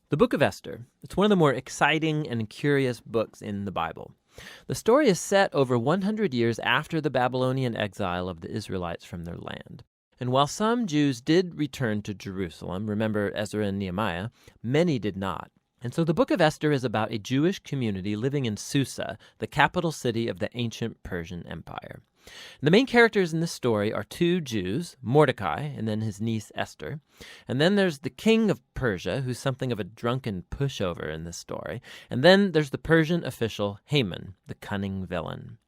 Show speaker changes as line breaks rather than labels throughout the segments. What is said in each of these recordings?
The book of Esther, it's one of the more exciting and curious books in the Bible. The story is set over 100 years after the Babylonian exile of the Israelites from their land. And while some Jews did return to Jerusalem, remember Ezra and Nehemiah, many did not. And so the book of Esther is about a Jewish community living in Susa, the capital city of the ancient Persian Empire. The main characters in this story are two Jews, Mordecai and then his niece Esther. And then there's the king of Persia, who's something of a drunken pushover in this story. And then there's the Persian official Haman, the cunning villain.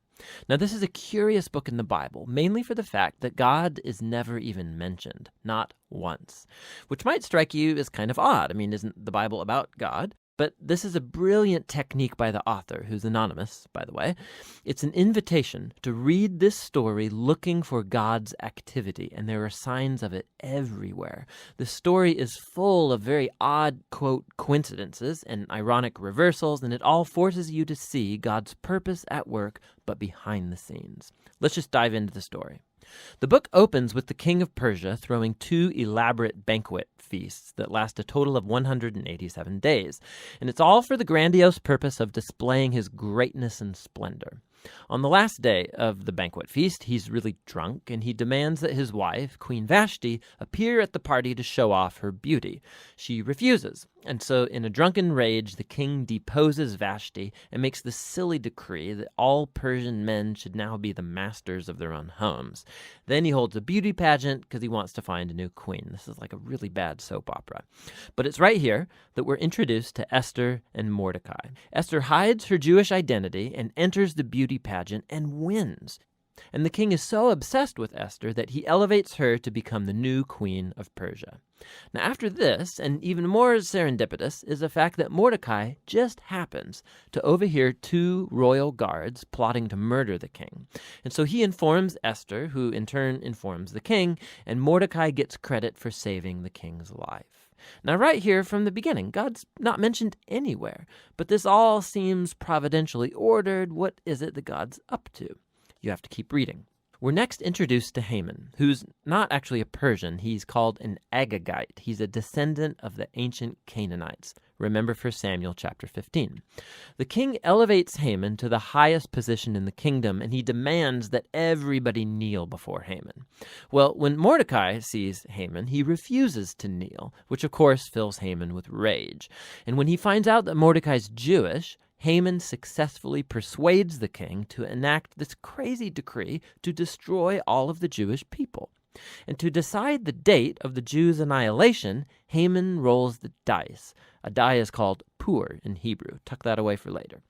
Now, this is a curious book in the Bible, mainly for the fact that God is never even mentioned, not once, which might strike you as kind of odd. I mean, isn't the Bible about God? But this is a brilliant technique by the author, who's anonymous, by the way. It's an invitation to read this story looking for God's activity, and there are signs of it everywhere. The story is full of very odd, quote, coincidences and ironic reversals, and it all forces you to see God's purpose at work, but behind the scenes. Let's just dive into the story. The book opens with the king of Persia throwing two elaborate banquet feasts that last a total of 187 days, and it's all for the grandiose purpose of displaying his greatness and splendor. On the last day of the banquet feast, he's really drunk, and he demands that his wife, Queen Vashti, appear at the party to show off her beauty. She refuses, and so in a drunken rage, the king deposes Vashti and makes the silly decree that all Persian men should now be the masters of their own homes. Then he holds a beauty pageant because he wants to find a new queen. This is like a really bad soap opera. But it's right here that we're introduced to Esther and Mordecai. Esther hides her Jewish identity and enters the beauty pageant and wins. And the king is so obsessed with Esther that he elevates her to become the new queen of Persia. Now after this, and even more serendipitous, is the fact that Mordecai just happens to overhear two royal guards plotting to murder the king. And so he informs Esther, who in turn informs the king, and Mordecai gets credit for saving the king's life. Now right here from the beginning, God's not mentioned anywhere, but this all seems providentially ordered. What is it that God's up to? You have to keep reading. We're next introduced to Haman, who's not actually a Persian. He's called an Agagite. He's a descendant of the ancient Canaanites. Remember 1 Samuel chapter 15. The king elevates Haman to the highest position in the kingdom, and he demands that everybody kneel before Haman. Well, when Mordecai sees Haman, he refuses to kneel, which of course fills Haman with rage. And when he finds out that Mordecai's Jewish, Haman successfully persuades the king to enact this crazy decree to destroy all of the Jewish people. And to decide the date of the Jews' annihilation, Haman rolls the dice. A die is called pur in Hebrew. Tuck that away for later.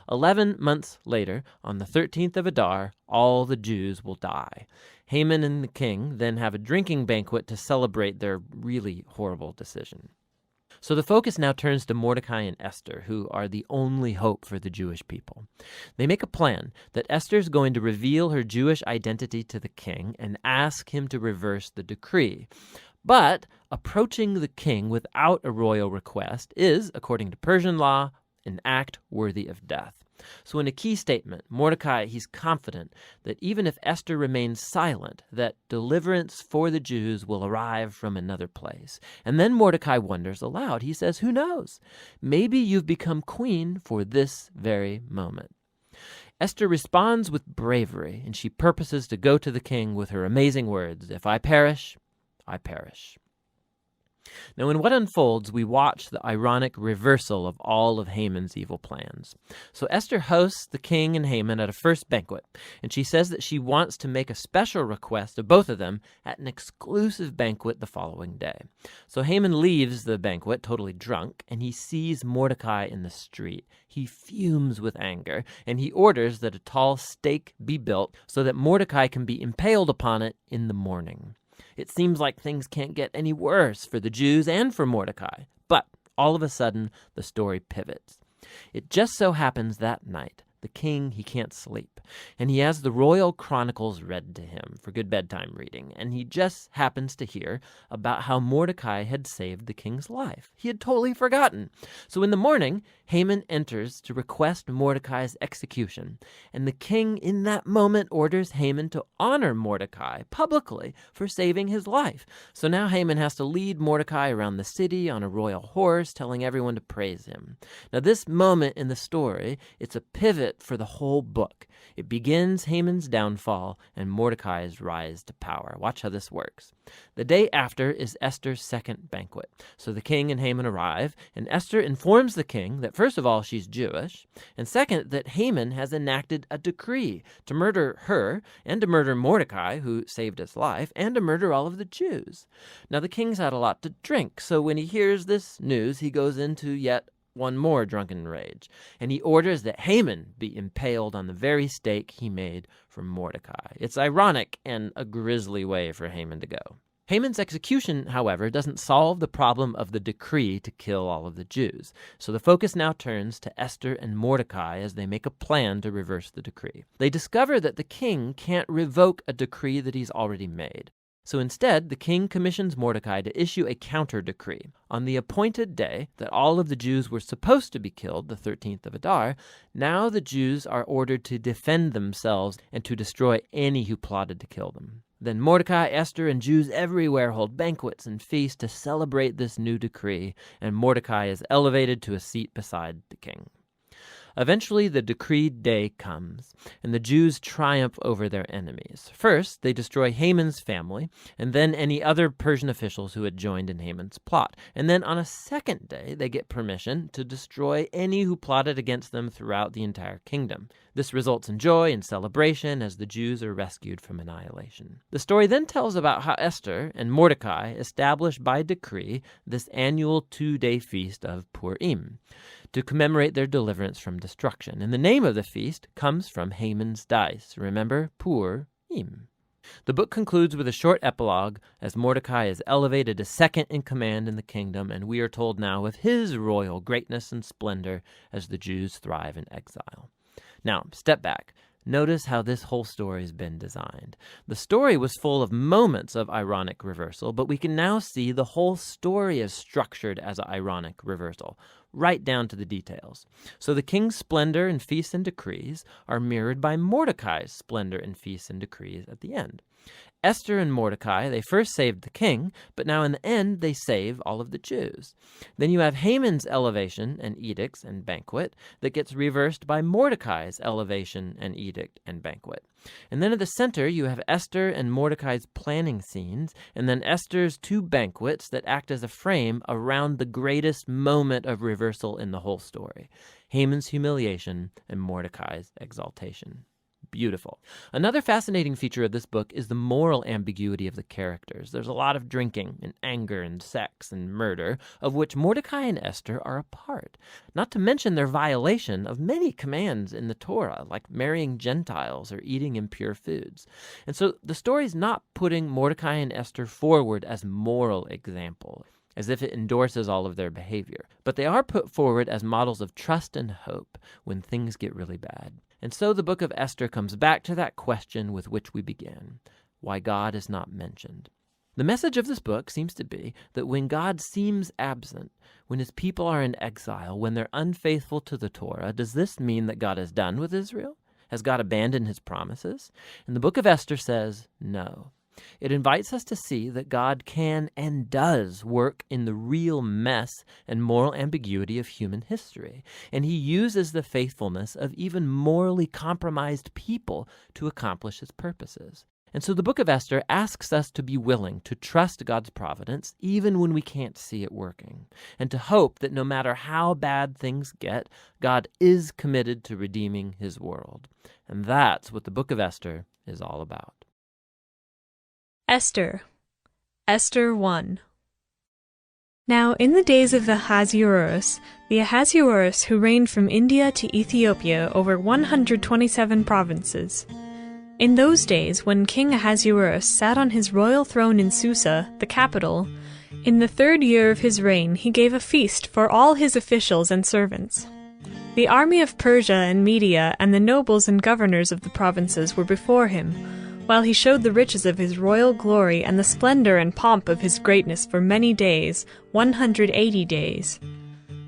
11 months later, on the 13th of Adar, all the Jews will die. Haman and the king then have a drinking banquet to celebrate their really horrible decision. So the focus now turns to Mordecai and Esther, who are the only hope for the Jewish people. They make a plan that Esther's going to reveal her Jewish identity to the king and ask him to reverse the decree. But approaching the king without a royal request is, according to Persian law, an act worthy of death. So in a key statement, Mordecai, he's confident that even if Esther remains silent, that deliverance for the Jews will arrive from another place. And then Mordecai wonders aloud. He says, who knows? Maybe you've become queen for this very moment. Esther responds with bravery, and she purposes to go to the king with her amazing words, if I perish, I perish. Now, in what unfolds, we watch the ironic reversal of all of Haman's evil plans. So Esther hosts the king and Haman at a first banquet, and she says that she wants to make a special request of both of them at an exclusive banquet the following day. So Haman leaves the banquet totally drunk, and he sees Mordecai in the street. He fumes with anger, and he orders that a tall stake be built so that Mordecai can be impaled upon it in the morning. It seems like things can't get any worse for the Jews and for Mordecai. But all of a sudden, the story pivots. It just so happens that night the king, he can't sleep, and he has the royal chronicles read to him for good bedtime reading, and he just happens to hear about how Mordecai had saved the king's life. He had totally forgotten. So in the morning, Haman enters to request Mordecai's execution, and the king in that moment orders Haman to honor Mordecai publicly for saving his life. So now Haman has to lead Mordecai around the city on a royal horse, telling everyone to praise him. Now this moment in the story, it's a pivot for the whole book. It begins Haman's downfall and Mordecai's rise to power. Watch how this works. The day after is Esther's second banquet. So the king and Haman arrive, and Esther informs the king that first of all, she's Jewish, and second, that Haman has enacted a decree to murder her and to murder Mordecai, who saved his life, and to murder all of the Jews. Now the king's had a lot to drink, so when he hears this news, he goes into yet one more drunken rage, and he orders that Haman be impaled on the very stake he made for Mordecai. It's ironic and a grisly way for Haman to go. Haman's execution, however, doesn't solve the problem of the decree to kill all of the Jews. So the focus now turns to Esther and Mordecai as they make a plan to reverse the decree. They discover that the king can't revoke a decree that he's already made. So instead, the king commissions Mordecai to issue a counter-decree. On the appointed day that all of the Jews were supposed to be killed, the 13th of Adar, now the Jews are ordered to defend themselves and to destroy any who plotted to kill them. Then Mordecai, Esther, and Jews everywhere hold banquets and feasts to celebrate this new decree, and Mordecai is elevated to a seat beside the king. Eventually, the decreed day comes, and the Jews triumph over their enemies. First, they destroy Haman's family, and then any other Persian officials who had joined in Haman's plot. And then on a second day, they get permission to destroy any who plotted against them throughout the entire kingdom. This results in joy and celebration as the Jews are rescued from annihilation. The story then tells about how Esther and Mordecai established by decree this annual 2-day feast of Purim to commemorate their deliverance from destruction. And the name of the feast comes from Haman's dice. Remember, Purim. The book concludes with a short epilogue as Mordecai is elevated to second in command in the kingdom, and we are told now of his royal greatness and splendor as the Jews thrive in exile. Now, step back. Notice how this whole story has been designed. The story was full of moments of ironic reversal, but we can now see the whole story is structured as an ironic reversal, right down to the details. So the king's splendor and feasts and decrees are mirrored by Mordecai's splendor and feasts and decrees at the end. Esther and Mordecai, they first saved the king, but now in the end they save all of the Jews. Then you have Haman's elevation and edicts and banquet that gets reversed by Mordecai's elevation and edict and banquet. And then at the center you have Esther and Mordecai's planning scenes, and then Esther's 2 banquets that act as a frame around the greatest moment of reversal in the whole story: Haman's humiliation and Mordecai's exaltation. Beautiful. Another fascinating feature of this book is the moral ambiguity of the characters. There's a lot of drinking and anger and sex and murder, of which Mordecai and Esther are a part. Not to mention their violation of many commands in the Torah, like marrying Gentiles or eating impure foods. And so the story's not putting Mordecai and Esther forward as moral examples, as if it endorses all of their behavior. But they are put forward as models of trust and hope when things get really bad. And so the book of Esther comes back to that question with which we began: why God is not mentioned. The message of this book seems to be that when God seems absent, when his people are in exile, when they're unfaithful to the Torah, does this mean that God is done with Israel? Has God abandoned his promises? And the book of Esther says no. It invites us to see that God can and does work in the real mess and moral ambiguity of human history, and he uses the faithfulness of even morally compromised people to accomplish his purposes. And so the book of Esther asks us to be willing to trust God's providence even when we can't see it working, and to hope that no matter how bad things get, God is committed to redeeming his world. And that's what the book of Esther is all about.
Esther. Esther 1. Now in the days of Ahasuerus, the Ahasuerus who reigned from India to Ethiopia over 127 provinces. In those days, when King Ahasuerus sat on his royal throne in Susa, the capital, in the 3rd year of his reign he gave a feast for all his officials and servants. The army of Persia and Media and the nobles and governors of the provinces were before him, while he showed the riches of his royal glory and the splendor and pomp of his greatness for many days, 180 days.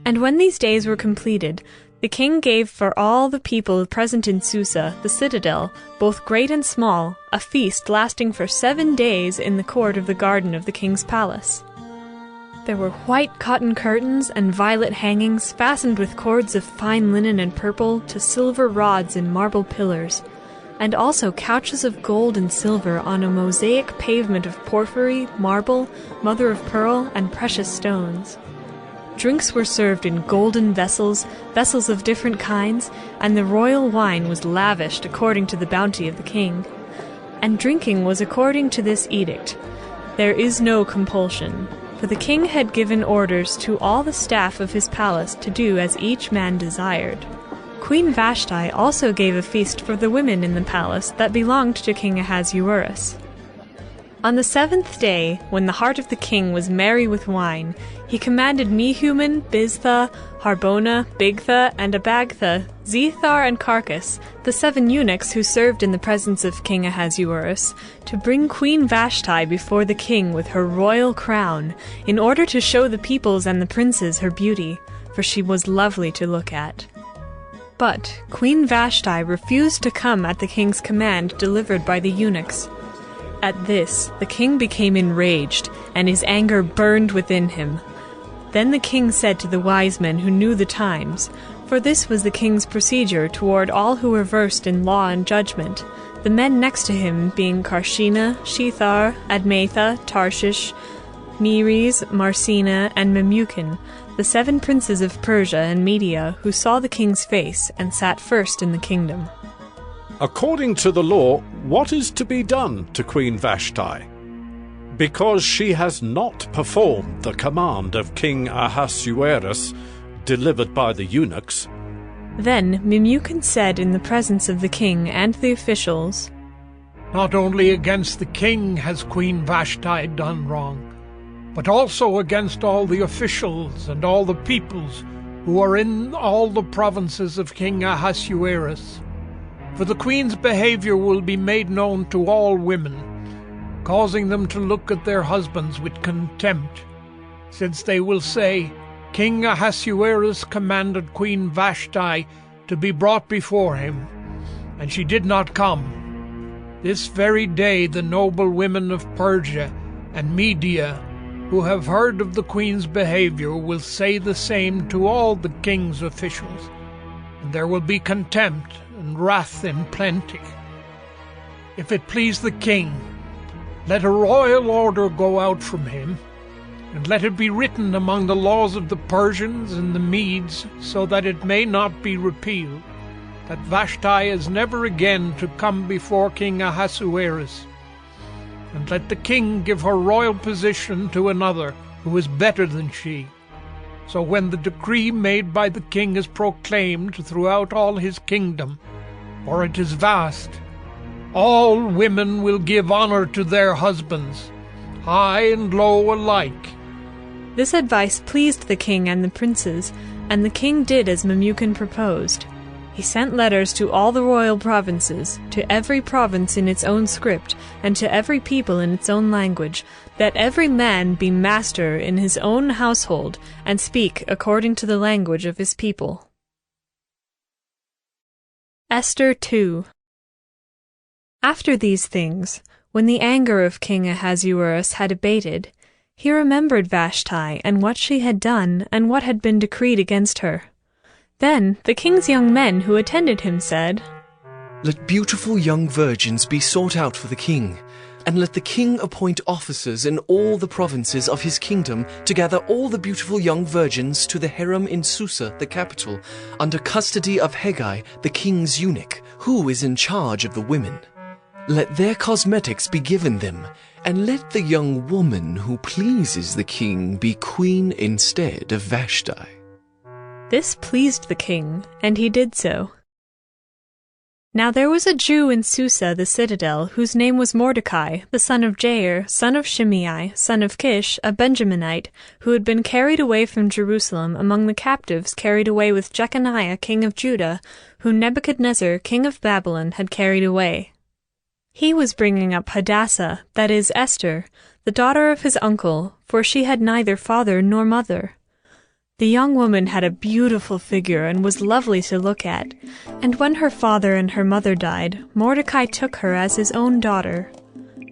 And when these days were completed, the king gave for all the people present in Susa, the citadel, both great and small, a feast lasting for 7 days in the court of the garden of the king's palace. There were white cotton curtains and violet hangings fastened with cords of fine linen and purple to silver rods and marble pillars, and also couches of gold and silver on a mosaic pavement of porphyry, marble, mother of pearl, and precious stones. Drinks were served in golden vessels, vessels of different kinds, and the royal wine was lavished according to the bounty of the king. And drinking was according to this edict: there is no compulsion, for the king had given orders to all the staff of his palace to do as each man desired. Queen Vashti also gave a feast for the women in the palace that belonged to King Ahasuerus. On the 7th day, when the heart of the king was merry with wine, he commanded Mehuman, Biztha, Harbona, Bigtha, and Abagtha, Zethar, and Carcass, the 7 eunuchs who served in the presence of King Ahasuerus, to bring Queen Vashti before the king with her royal crown, in order to show the peoples and the princes her beauty, for she was lovely to look at. But Queen Vashti refused to come at the king's command delivered by the eunuchs. At this, the king became enraged, and his anger burned within him. Then the king said to the wise men who knew the times, for this was the king's procedure toward all who were versed in law and judgment, the men next to him being Karshina, Shethar, Admatha, Tarshish, Meres, Marsina, and Memucan, the 7 princes of Persia and Media who saw the king's face and sat first in the kingdom.
According to the law, what is to be done to Queen Vashti? Because she has not performed the command of King Ahasuerus, delivered by the eunuchs.
Then Memucan said in the presence of the king and the officials,
Not only against the king has Queen Vashti done wrong, but also against all the officials and all the peoples who are in all the provinces of King Ahasuerus. For the queen's behavior will be made known to all women, causing them to look at their husbands with contempt, since they will say, King Ahasuerus commanded Queen Vashti to be brought before him, and she did not come. This very day the noble women of Persia and Media, who have heard of the queen's behavior, will say the same to all the king's officials, and there will be contempt and wrath in plenty. If it please the king, let a royal order go out from him, and let it be written among the laws of the Persians and the Medes, so that it may not be repealed, that Vashti is never again to come before King Ahasuerus. And let the king give her royal position to another who is better than she. So when the decree made by the king is proclaimed throughout all his kingdom, for it is vast, all women will give honor to their husbands, high and low alike.
This advice pleased the king and the princes, and the king did as Memucan proposed. He sent letters to all the royal provinces, to every province in its own script, and to every people in its own language, that every man be master in his own household, and speak according to the language of his people. Esther 2. After these things, when the anger of King Ahasuerus had abated, he remembered Vashti and what she had done and what had been decreed against her. Then the king's young men who attended him said,
Let beautiful young virgins be sought out for the king, and let the king appoint officers in all the provinces of his kingdom to gather all the beautiful young virgins to the harem in Susa, the capital, under custody of Hegai, the king's eunuch, who is in charge of the women. Let their cosmetics be given them, and let the young woman who pleases the king be queen instead of Vashti.
This pleased the king, and he did so. Now there was a Jew in Susa the citadel, whose name was Mordecai, the son of Jair, son of Shimei, son of Kish, a Benjaminite, who had been carried away from Jerusalem among the captives carried away with Jeconiah king of Judah, whom Nebuchadnezzar king of Babylon had carried away. He was bringing up Hadassah, that is Esther, the daughter of his uncle, for she had neither father nor mother. The young woman had a beautiful figure and was lovely to look at, and when her father and her mother died, Mordecai took her as his own daughter.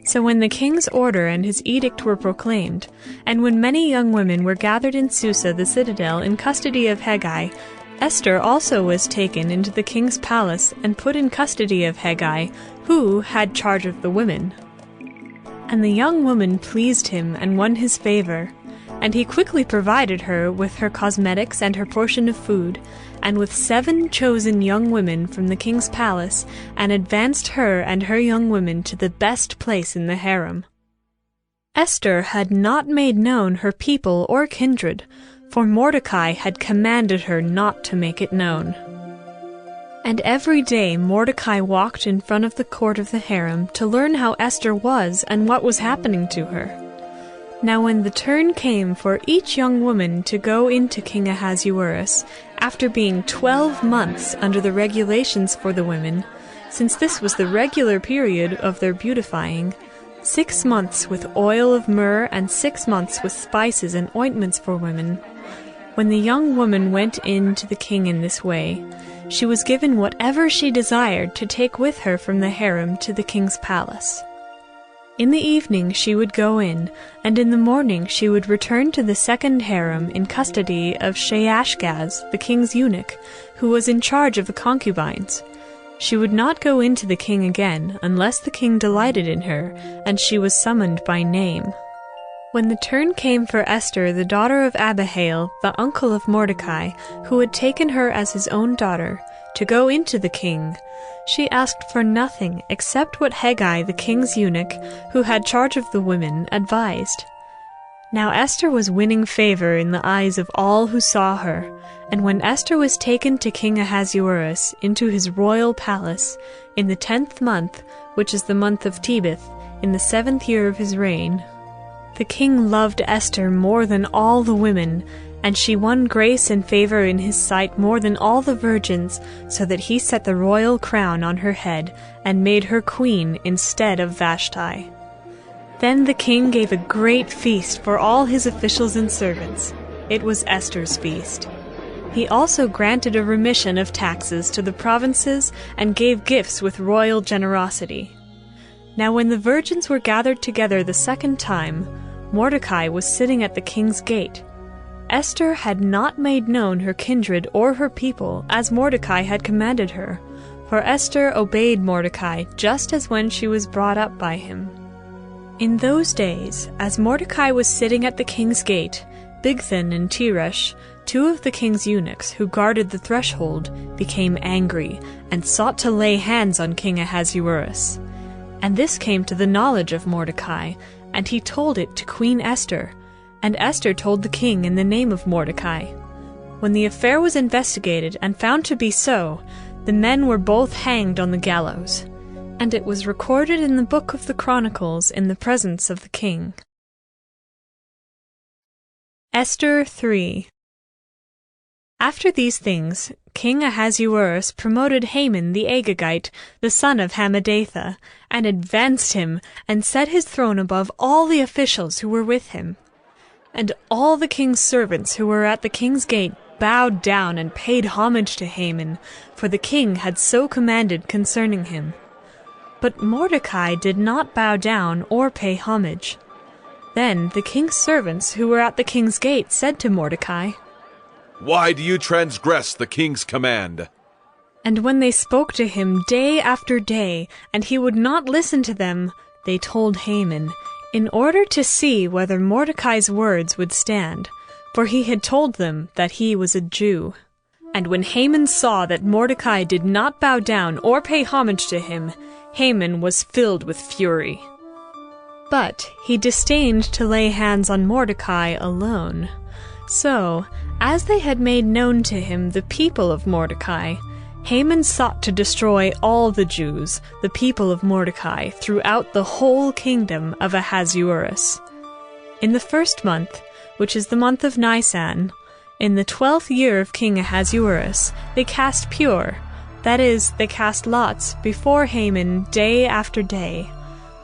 So when the king's order and his edict were proclaimed, and when many young women were gathered in Susa the citadel in custody of Hegai, Esther also was taken into the king's palace and put in custody of Hegai, who had charge of the women. And the young woman pleased him and won his favor, and he quickly provided her with her cosmetics and her portion of food, and with 7 chosen young women from the king's palace, and advanced her and her young women to the best place in the harem. Esther had not made known her people or kindred, for Mordecai had commanded her not to make it known. And every day Mordecai walked in front of the court of the harem to learn how Esther was and what was happening to her. Now when the turn came for each young woman to go into King Ahasuerus, after being 12 months under the regulations for the women, since this was the regular period of their beautifying, 6 months with oil of myrrh and 6 months with spices and ointments for women, when the young woman went in to the king in this way, she was given whatever she desired to take with her from the harem to the king's palace. In the evening she would go in, and in the morning she would return to the second harem in custody of Sheashgaz, the king's eunuch, who was in charge of the concubines. She would not go in to the king again unless the king delighted in her, and she was summoned by name. When the turn came for Esther, the daughter of Abihail, the uncle of Mordecai, who had taken her as his own daughter, to go into the king, she asked for nothing except what Hegai, the king's eunuch, who had charge of the women, advised. Now Esther was winning favor in the eyes of all who saw her, and when Esther was taken to King Ahasuerus into his royal palace, in the 10th month, which is the month of Tebeth, in the 7th year of his reign, the king loved Esther more than all the women, and she won grace and favor in his sight more than all the virgins, so that he set the royal crown on her head, and made her queen instead of Vashti. Then the king gave a great feast for all his officials and servants. It was Esther's feast. He also granted a remission of taxes to the provinces, and gave gifts with royal generosity. Now when the virgins were gathered together the second time, Mordecai was sitting at the king's gate. Esther had not made known her kindred or her people, as Mordecai had commanded her, for Esther obeyed Mordecai just as when she was brought up by him. In those days, as Mordecai was sitting at the king's gate, Bigthan and Teresh, 2 of the king's eunuchs who guarded the threshold, became angry, and sought to lay hands on King Ahasuerus. And this came to the knowledge of Mordecai, and he told it to Queen Esther, and Esther told the king in the name of Mordecai. When the affair was investigated and found to be so, the men were both hanged on the gallows. And it was recorded in the book of the Chronicles in the presence of the king. Esther 3. After these things, King Ahasuerus promoted Haman the Agagite, the son of Hammedatha, and advanced him, and set his throne above all the officials who were with him. And all the king's servants who were at the king's gate bowed down and paid homage to Haman, for the king had so commanded concerning him. But Mordecai did not bow down or pay homage. Then the king's servants who were at the king's gate said to Mordecai,
"Why do you transgress the king's command?"
And when they spoke to him day after day, and he would not listen to them, they told Haman, in order to see whether Mordecai's words would stand, for he had told them that he was a Jew. And when Haman saw that Mordecai did not bow down or pay homage to him, Haman was filled with fury. But he disdained to lay hands on Mordecai alone. So, as they had made known to him the people of Mordecai, Haman sought to destroy all the Jews, the people of Mordecai, throughout the whole kingdom of Ahasuerus. In the 1st month, which is the month of Nisan, in the 12th year of King Ahasuerus, they cast pure, that is, they cast lots, before Haman day after day.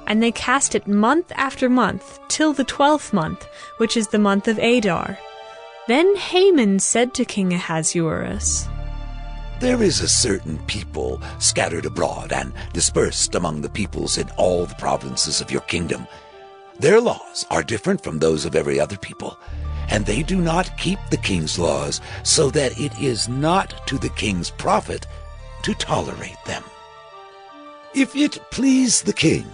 And they cast it month after month, till the 12th month, which is the month of Adar. Then Haman said to King Ahasuerus,
There is a certain people scattered abroad and dispersed among the peoples in all the provinces of your kingdom. Their laws are different from those of every other people, and they do not keep the king's laws, so that it is not to the king's profit to tolerate them. If it please the king,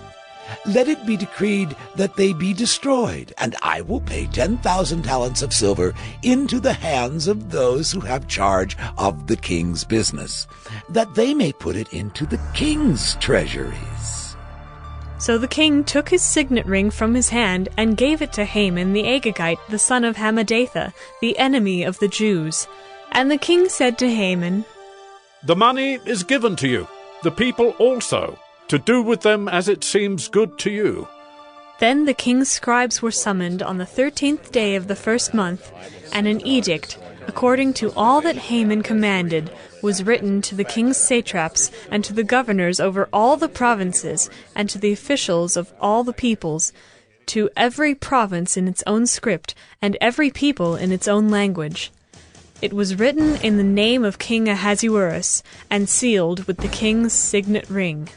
let it be decreed that they be destroyed, and I will pay 10,000 talents of silver into the hands of those who have charge of the king's business, that they may put it into the king's treasuries.
So the king took his signet ring from his hand and gave it to Haman the Agagite, the son of Hammedatha, the enemy of the Jews. And the king said to Haman,
The money is given to you, the people also, to do with them as it seems good to you.
Then the king's scribes were summoned on the 13th day of the 1st month, and an edict, according to all that Haman commanded, was written to the king's satraps and to the governors over all the provinces and to the officials of all the peoples, to every province in its own script and every people in its own language. It was written in the name of King Ahasuerus and sealed with the king's signet ring.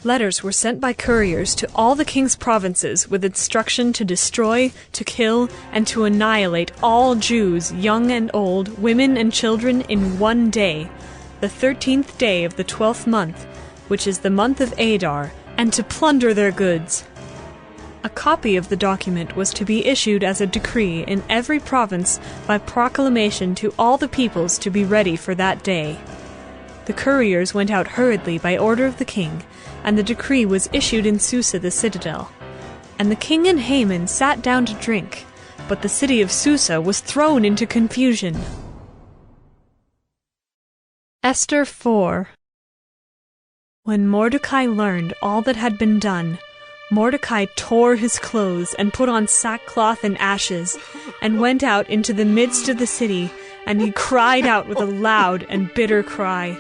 Letters were sent by couriers to all the king's provinces with instruction to destroy, to kill, and to annihilate all Jews, young and old, women and children, in one day, the 13th day of the 12th month, which is the month of Adar, and to plunder their goods. A copy of the document was to be issued as a decree in every province by proclamation to all the peoples to be ready for that day. The couriers went out hurriedly by order of the king, and the decree was issued in Susa the citadel. And the king and Haman sat down to drink, but the city of Susa was thrown into confusion. Esther 4. When Mordecai learned all that had been done, Mordecai tore his clothes and put on sackcloth and ashes, and went out into the midst of the city, and he cried out with a loud and bitter cry.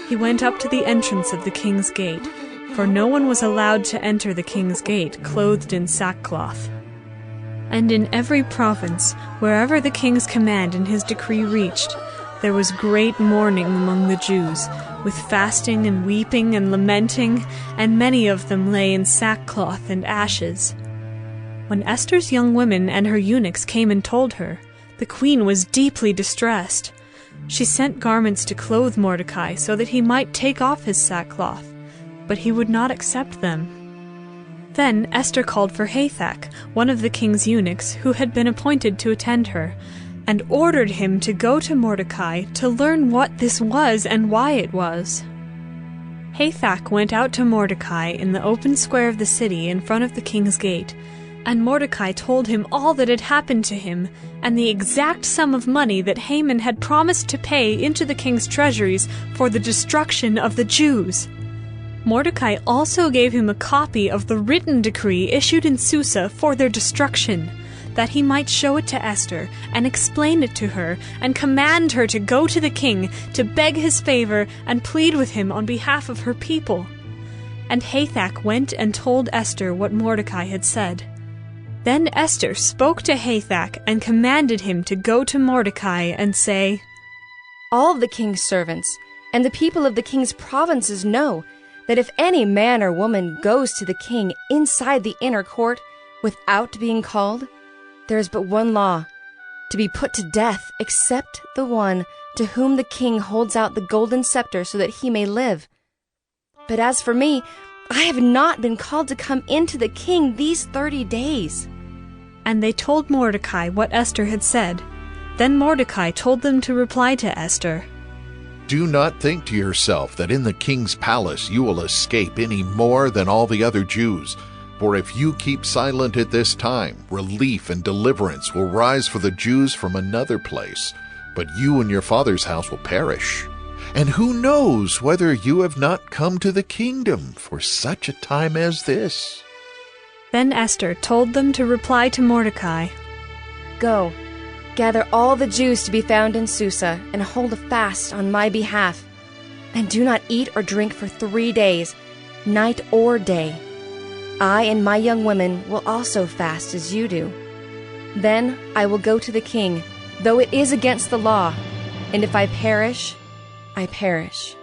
He went up to the entrance of the king's gate, for no one was allowed to enter the king's gate clothed in sackcloth. And in every province, wherever the king's command and his decree reached, there was great mourning among the Jews, with fasting and weeping and lamenting, and many of them lay in sackcloth and ashes. When Esther's young women and her eunuchs came and told her, the queen was deeply distressed. She sent garments to clothe Mordecai so that he might take off his sackcloth, but he would not accept them. Then Esther called for Hathach, one of the king's eunuchs, who had been appointed to attend her, and ordered him to go to Mordecai to learn what this was and why it was. Hathach went out to Mordecai in the open square of the city in front of the king's gate, and Mordecai told him all that had happened to him, and the exact sum of money that Haman had promised to pay into the king's treasuries for the destruction of the Jews. Mordecai also gave him a copy of the written decree issued in Susa for their destruction, that he might show it to Esther, and explain it to her, and command her to go to the king, to beg his favor, and plead with him on behalf of her people. And Hathach went and told Esther what Mordecai had said. Then Esther spoke to Hathach, and commanded him to go to Mordecai and say,
All the king's servants, and the people of the king's provinces know that if any man or woman goes to the king inside the inner court without being called, there is but one law, to be put to death, except the one to whom the king holds out the golden scepter so that he may live. But as for me, I have not been called to come into the king these 30 days.
And they told Mordecai what Esther had said. Then Mordecai told them to reply to Esther,
Do not think to yourself that in the king's palace you will escape any more than all the other Jews. For if you keep silent at this time, relief and deliverance will rise for the Jews from another place, but you and your father's house will perish. And who knows whether you have not come to the kingdom for such a time as this?"
Then Esther told them to reply to Mordecai,
Go, gather all the Jews to be found in Susa, and hold a fast on my behalf. And do not eat or drink for 3 days, night or day. I and my young women will also fast as you do. Then I will go to the king, though it is against the law, and if I perish, I perish."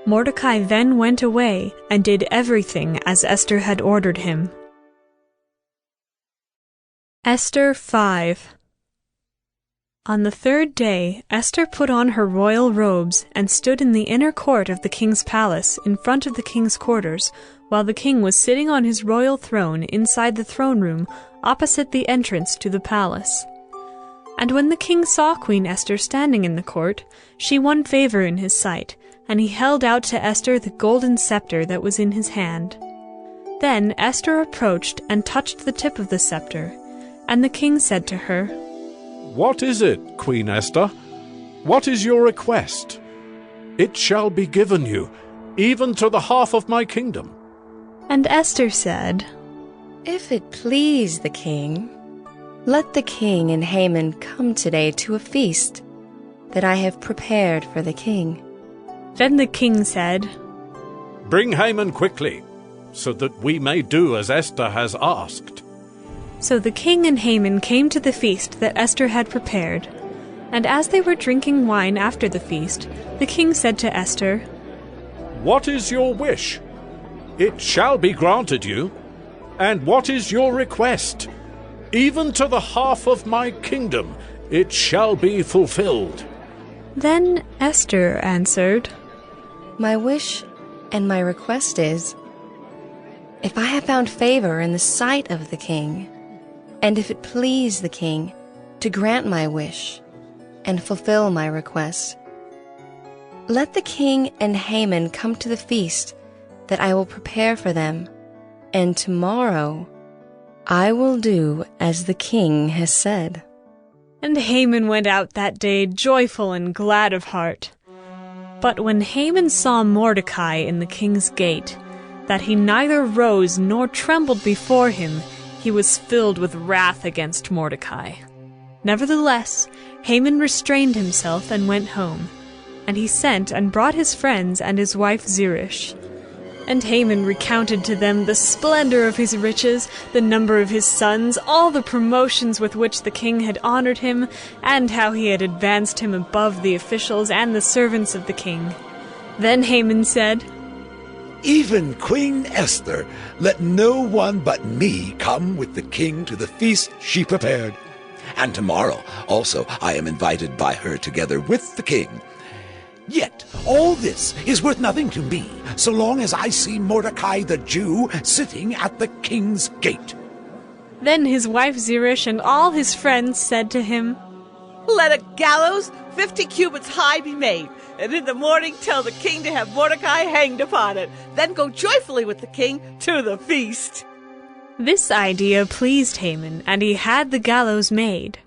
Mordecai then went away and did everything as Esther had ordered him. Esther 5. On the 3rd day, Esther put on her royal robes and stood in the inner court of the king's palace in front of the king's quarters, while the king was sitting on his royal throne inside the throne room opposite the entrance to the palace. And when the king saw Queen Esther standing in the court, she won favor in his sight, and he held out to Esther the golden scepter that was in his hand. Then Esther approached and touched the tip of the scepter, and the king said to her,
"What is it, Queen Esther? What is your request? It shall be given you, even to the half of my kingdom."
And Esther said,
"If it please the king, let the king and Haman come today to a feast that I have prepared for the king."
Then the king said,
"Bring Haman quickly, so that we may do as Esther has asked."
So the king and Haman came to the feast that Esther had prepared. And as they were drinking wine after the feast, the king said to Esther,
"What is your wish? It shall be granted you. And what is your request? Even to the half of my kingdom it shall be fulfilled."
Then Esther answered,
"My wish and my request is, if I have found favor in the sight of the king, and if it please the king to grant my wish and fulfill my request, let the king and Haman come to the feast that I will prepare for them, and tomorrow I will do as the king has said."
And Haman went out that day joyful and glad of heart. But when Haman saw Mordecai in the king's gate, that he neither rose nor trembled before him, he was filled with wrath against Mordecai. Nevertheless, Haman restrained himself and went home, and he sent and brought his friends and his wife Zeresh. And Haman recounted to them the splendor of his riches, the number of his sons, all the promotions with which the king had honored him, and how he had advanced him above the officials and the servants of the king. Then Haman said,
"Even Queen Esther, let no one but me come with the king to the feast she prepared. And tomorrow also I am invited by her together with the king. Yet all this is worth nothing to me, so long as I see Mordecai the Jew sitting at the king's gate."
Then his wife Zeresh and all his friends said to him,
"Let a gallows 50 cubits high be made, and in the morning tell the king to have Mordecai hanged upon it. Then go joyfully with the king to the feast."
This idea pleased Haman, and he had the gallows made.